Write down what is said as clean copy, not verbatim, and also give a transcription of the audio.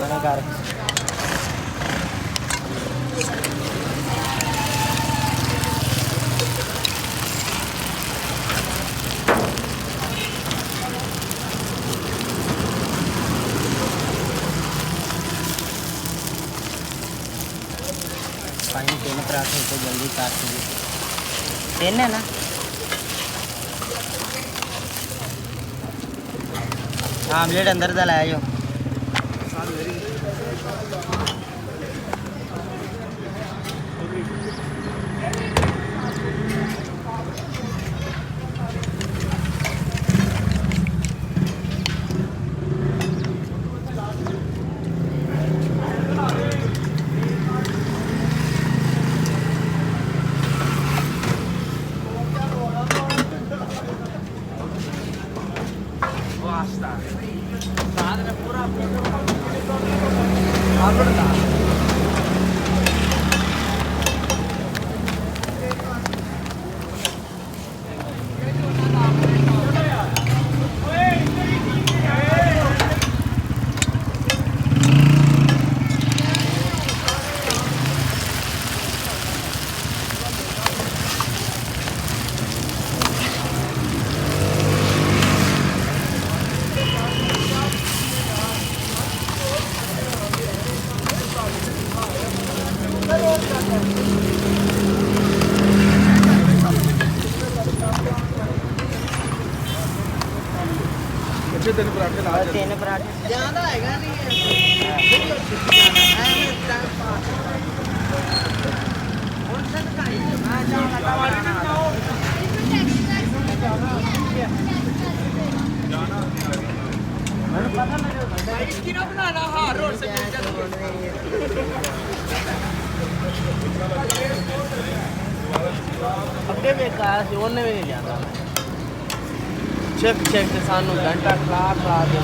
मना कर पानी 3 पराठे तो जल्दी काट दीजिए 3 है ना आमलेट अंदर का लाया जो तीन पराठे 3 पराठे ज़्यादा हैगा नहीं बनाना हाँ रोड से अगे बेकार से उन्हें भी नहीं जाता चेक चेक सानू घंटा खा खा के